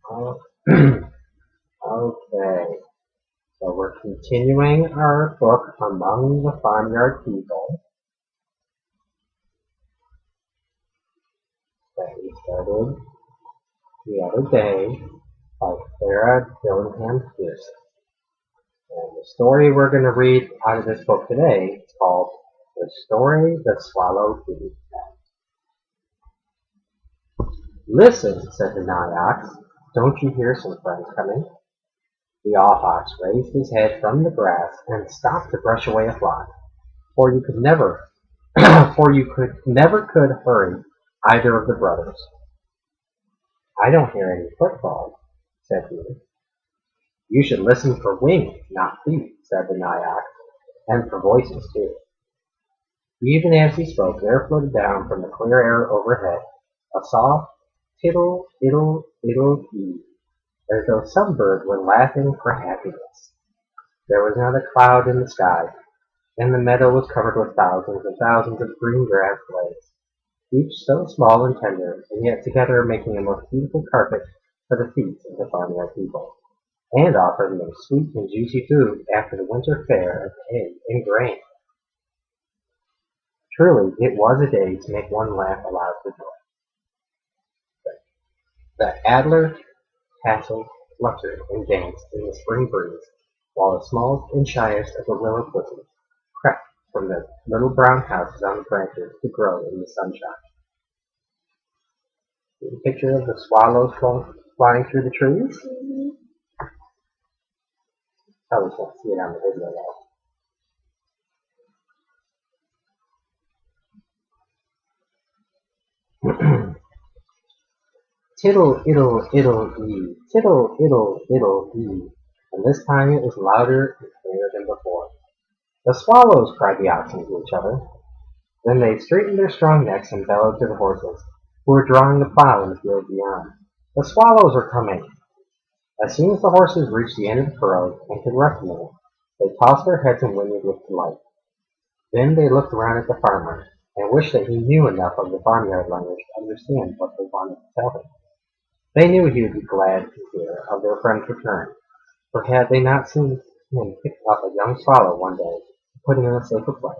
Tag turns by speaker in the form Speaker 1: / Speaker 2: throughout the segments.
Speaker 1: Oh, okay, so we're continuing our book Among the Farmyard People that we started the other day by Clara Dillingham Pierson. And the story we're going to read out of this book today is called The Story the Swallow Didn't Tell. Listen, said the Nigh-Ox, don't you hear some friends coming? The Off-Ox raised his head from the grass and stopped to brush away a fly, for you could never, for you never could hurry either of the brothers. I don't hear any footfalls, said he. You should listen for wings, not feet, said the Nigh-Ox, and for voices too. Even as he spoke, there floated down from the clear air overhead a soft tittle, ittle, ittle, ee, as though some bird were laughing for happiness. There was not a cloud in the sky, and the meadow was covered with thousands and thousands of green grass blades, each so small and tender, and yet together making a most beautiful carpet for the feet of the farmyard people, and offering them sweet and juicy food after the winter fare of hay and grain. Truly, it was a day to make one laugh aloud for joy. The adder tasseled, fluttered, and danced in the spring breeze, while the smallest and shyest of the willow pussies crept from the little brown houses on the branches to grow in the sunshine. See the picture of the swallows flying through the trees? Probably can't see it on the video though. Tittle, ittle, ittle, ee, tittle, ittle, ittle, ee, and this time it was louder and clearer than before. The swallows, cried the oxen to each other. Then they straightened their strong necks and bellowed to the horses, who were drawing the plow in the field beyond. The swallows are coming! As soon as the horses reached the end of the furrow and could rest a minute, they tossed their heads and whinnied with delight. Then they looked around at the farmer, and wished that he knew enough of the farmyard language to understand what they wanted to tell him. They knew he would be glad to hear of their friend's return, for had they not seen him pick up a young swallow one day and put him in a safer place?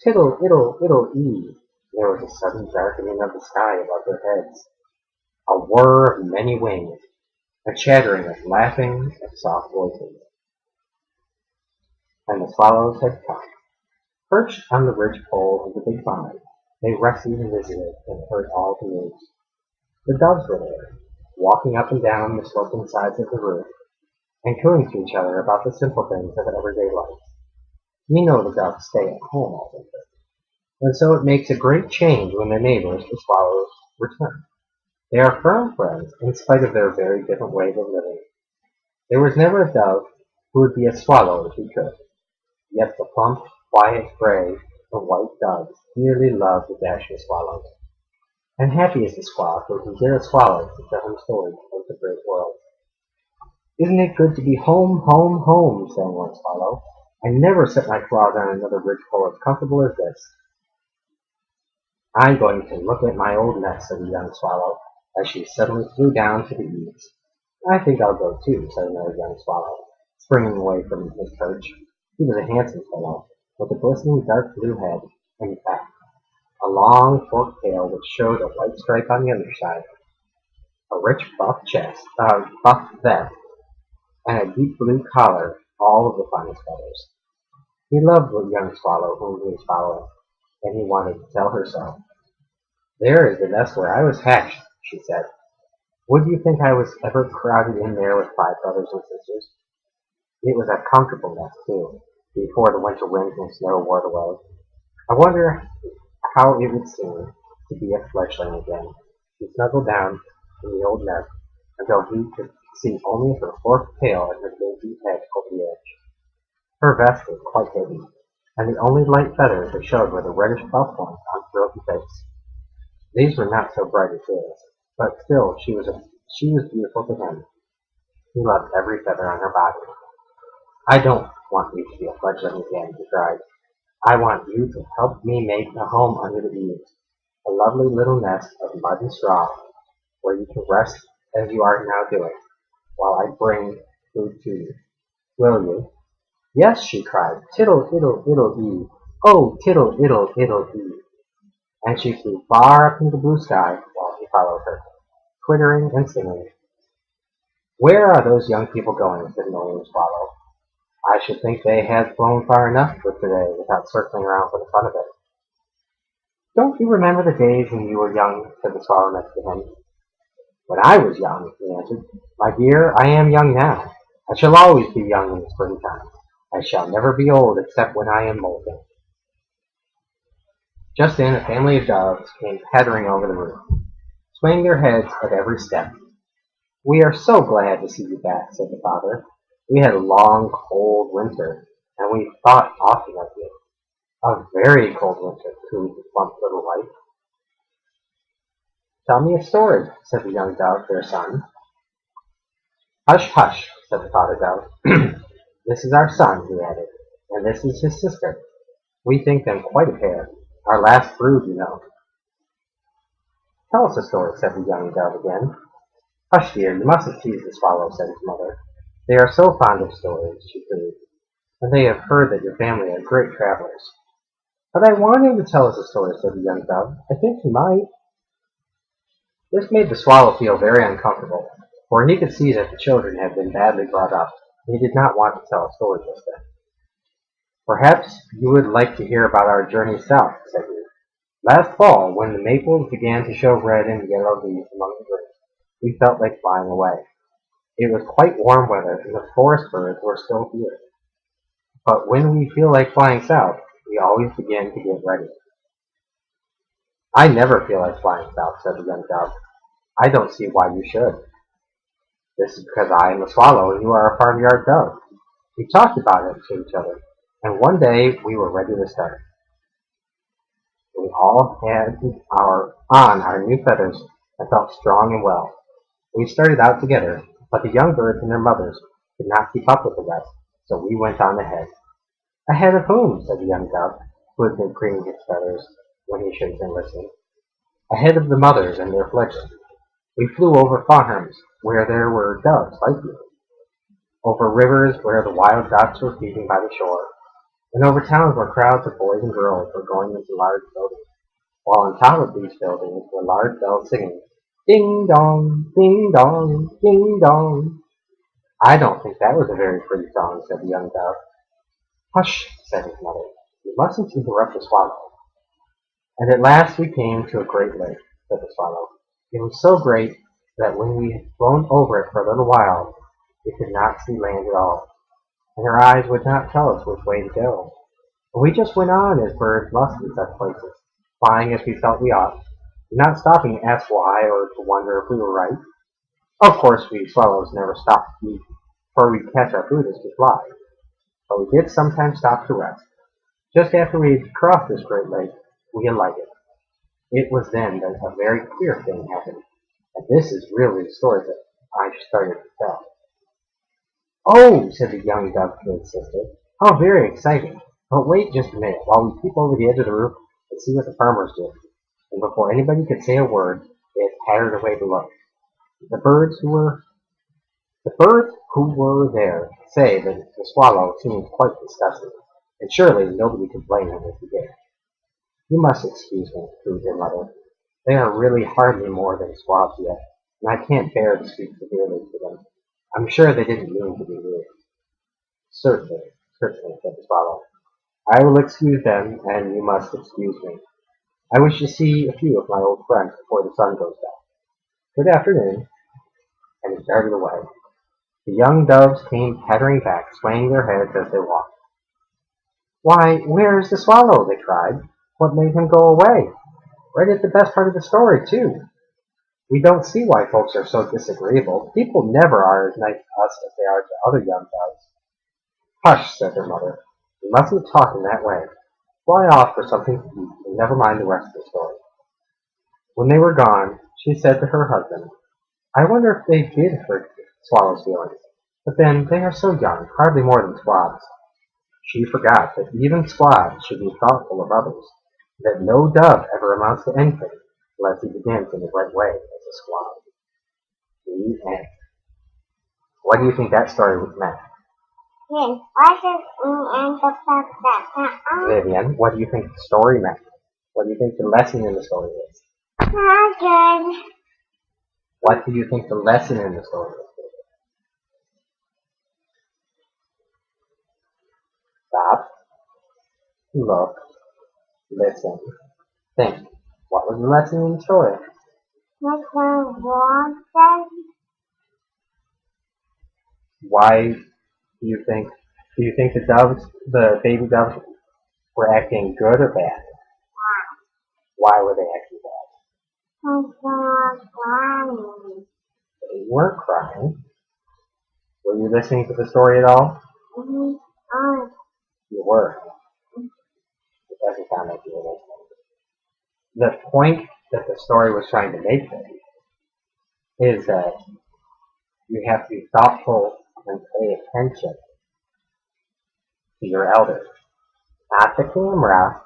Speaker 1: Tittle, ittle, ittle, ee! There was a sudden darkening of the sky above their heads, a whir of many wings, a chattering of laughing and soft voices, and the swallows had come. Perched on the ridge-pole of the big vine, they rested and visited and heard all the news. The doves were there, walking up and down the sloping sides of the roof, and cooing to each other about the simple things of everyday life. You know the doves stay at home all winter, and so it makes a great change when their neighbors, the swallows, return. They are firm friends in spite of their very different ways of living. There was never a dove who would be a swallow if he could, yet the plump, quiet gray and white doves dearly love the dashing swallows. And happy is the squaw who can get a swallow to tell him stories of the great world. Isn't it good to be home, home, home, sang one swallow. I never set my claws on another ridgepole as comfortable as this. I'm going to look at my old nest, said the young swallow, as she suddenly flew down to the eaves. I think I'll go too, said another young swallow, springing away from his perch. He was a handsome fellow, with a glistening dark blue head and back, a long forked tail which showed a white stripe on the underside, a rich buff vest, and a deep blue collar, all of the finest feathers. He loved the young swallow whom he was following, and he wanted to tell her so. There is the nest where I was hatched, she said. Would you think I was ever crowded in there with 5 brothers and sisters? It was a comfortable nest, too, before the winter winds and snow wore it away. I wonder how it would seem to be a fledgling again. She snuggled down in the old nest until he could see only her forked tail and her dainty head over the edge. Her vest was quite heavy, and the only light feathers that showed were the reddish buff ones on her open face. These were not so bright as his, but still she was beautiful to him. He loved every feather on her body. I don't want you to be a fledgling again, he cried. I want you to help me make a home under the eaves, a lovely little nest of mud and straw, where you can rest as you are now doing, while I bring food to you. Will you?" "Yes," she cried, "tittle, ittle, ittle, dee. Oh, tittle, ittle, ittle, dee." And she flew far up into the blue sky while he followed her, twittering and singing. "Where are those young people going?" said an old swallow. "I should think they had flown far enough for today without circling around for the fun of it." "Don't you remember the days when you were young?" said the swallow next to him. "When I was young," he answered. "My dear, I am young now. I shall always be young in the springtime. I shall never be old except when I am molting." Just then a family of doves came pattering over the roof, swaying their heads at every step. "We are so glad to see you back," said the father. "We had a long, cold winter, and we thought often of you." "A very cold winter," cooed the plump little wife. "Tell me a story," said the young dove, their son. "Hush, hush," said the father dove. "This is our son," he added, "and this is his sister. We think them quite a pair. Our last brood, you know." "Tell us a story," said the young dove again. "Hush, dear, you mustn't tease the swallow," said his mother. "They are so fond of stories," she cooed, "and they have heard that your family are great travelers." "But I want him to tell us a story," said the young dove. "I think he might." This made the swallow feel very uncomfortable, for he could see that the children had been badly brought up, and he did not want to tell a story just then. "Perhaps you would like to hear about our journey south," said he. "Last fall, when the maples began to show red and yellow leaves among the trees, we felt like flying away. It was quite warm weather, and the forest birds were still here. But when we feel like flying south, we always begin to get ready." "I never feel like flying south," said the young dove. "I don't see why you should." "This is because I am a swallow and you are a farmyard dove. We talked about it to each other, and one day we were ready to start. We all had our new feathers and felt strong and well. We started out together, but the young birds and their mothers could not keep up with the rest, so we went on ahead." "Ahead of whom?" said the young dove, who had been preening his feathers when he should have been listening. "Ahead of the mothers and their fledglings. We flew over farms where there were doves like you, over rivers where the wild ducks were feeding by the shore, and over towns where crowds of boys and girls were going into large buildings, while on top of these buildings were large bells singing, 'Ding dong, ding dong, ding dong.'" "I don't think that was a very pretty song," said the young dove. "Hush," said his mother. "You mustn't interrupt the swallow." "And at last we came to a great lake," said the swallow. "It was so great that when we had flown over it for a little while, we could not see land at all, and our eyes would not tell us which way to go. And we just went on as birds must in such places, flying as we felt we ought, not stopping to ask why or to wonder if we were right. Of course, we swallows never stop to eat, for we catch our food as we fly, but we did sometimes stop to rest. Just after we had crossed this great lake, we alighted. It was then that a very queer thing happened, and this is really the story that I started to tell." "Oh," said the young dove to his sister, "how very exciting! But wait just a minute while we peep over the edge of the roof and see what the farmers did." And before anybody could say a word, they had pattered away to look. The birds who were there say that the swallow seemed quite disgusted, and surely nobody could blame him if he did. "You must excuse me," cooed their mother. "They are really hardly more than squabs yet, and I can't bear to speak severely to them. I'm sure they didn't mean to be rude." "Certainly, certainly," said the swallow. "I will excuse them, and you must excuse me. I wish to see a few of my old friends before the sun goes down. Good afternoon." And he started away. The young doves came pattering back, swaying their heads as they walked. "Why, where is the swallow?" they cried. "What made him go away? Right at the best part of the story, too. We don't see why folks are so disagreeable. People never are as nice to us as they are to other young doves." "Hush," said their mother. "You mustn't talk in that way. Fly off for something to eat, and never mind the rest of the story." When they were gone, she said to her husband, "I wonder if they did hurt the swallow's feelings. But then, they are so young, hardly more than squabs." She forgot that even squabs should be thoughtful of others, that no dove ever amounts to anything unless he begins in the right way as a squab. The the end. What do you think that story meant?
Speaker 2: Yes, what is and the fact that
Speaker 1: Vivian, what do you think the story meant? What do you think the lesson in the story is?
Speaker 2: good.
Speaker 1: What do you think the lesson in the story is? Stop, look, listen, think. What was the lesson in the story?
Speaker 2: What the wrong said?
Speaker 1: Why do you think the baby doves were acting good or bad? Why were they acting bad?
Speaker 2: Because they were crying.
Speaker 1: They weren't crying. Were you listening to the story at all?
Speaker 2: Mm-hmm. Oh.
Speaker 1: You were. It doesn't sound like you were listening. The point that the story was trying to make is that you have to be thoughtful and pay attention to your elders. Not the camera.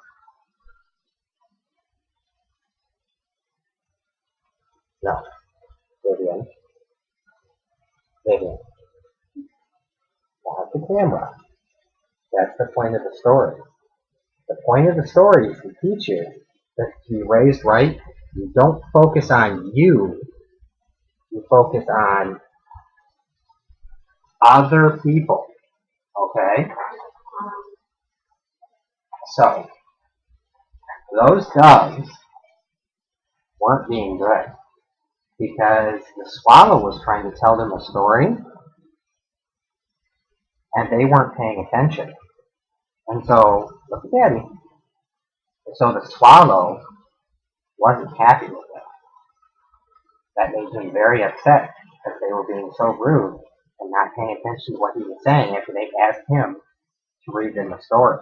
Speaker 1: No. Vivian. Vivian. Not the camera. That's the point of the story. The point of the story is to teach you that to be raised right, you don't focus on you. You focus on other people. Okay? So, those doves weren't being good because the swallow was trying to tell them a story and they weren't paying attention. And so, look at Daddy. And so the swallow wasn't happy with them. That made him very upset because they were being so rude and not paying attention to what he was saying after they asked him to read them a story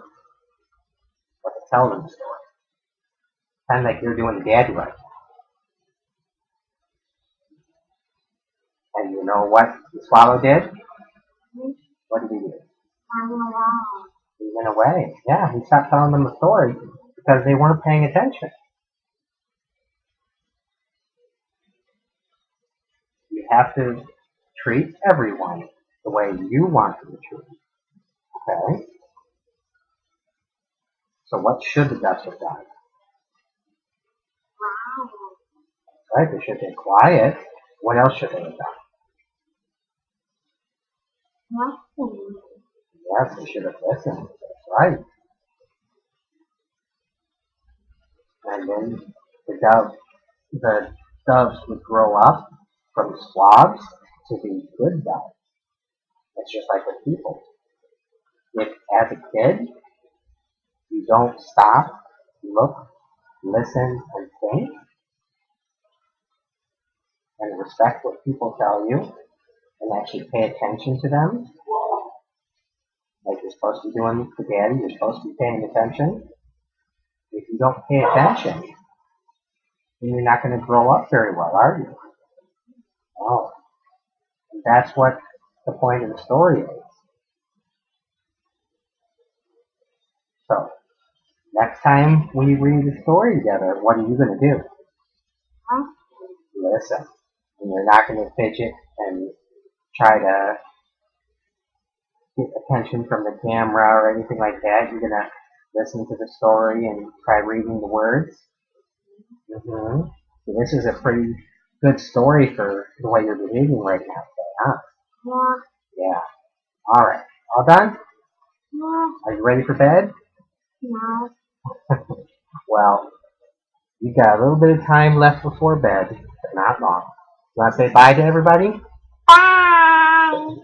Speaker 1: or to tell them a story. Kind of like you're doing the daddy right. And you know what the swallow did? What did he do? He went away. Yeah, he stopped telling them a story because they weren't paying attention. You have to treat everyone the way you want to be treated. Okay? So what should the ducks have done? Right, they should have been quiet. What else should they have done?
Speaker 2: Listen.
Speaker 1: Yes, they should have listened. That's right. And then the doves would grow up from squabs to be good doves. It's just like with people. If as a kid you don't stop, look, listen, and think, and respect what people tell you, and actually pay attention to them, like you're supposed to be doing for daddy, you're supposed to be paying attention. If you don't pay attention, then you're not going to grow up very well, are you? Oh, and that's what the point of the story is. So, next time we read the story together, what are you going to do? Listen. And you're not going to fidget and try to get attention from the camera or anything like that. You're going to listen to the story and try reading the words. Mm-hmm. So this is a pretty good story for the way you're behaving right now, huh?
Speaker 2: Yeah.
Speaker 1: Yeah. All right. All done?
Speaker 2: Yeah.
Speaker 1: Are you ready for bed?
Speaker 2: No.
Speaker 1: Well, you got a little bit of time left before bed, but not long. You want to say bye to everybody?
Speaker 2: Bye.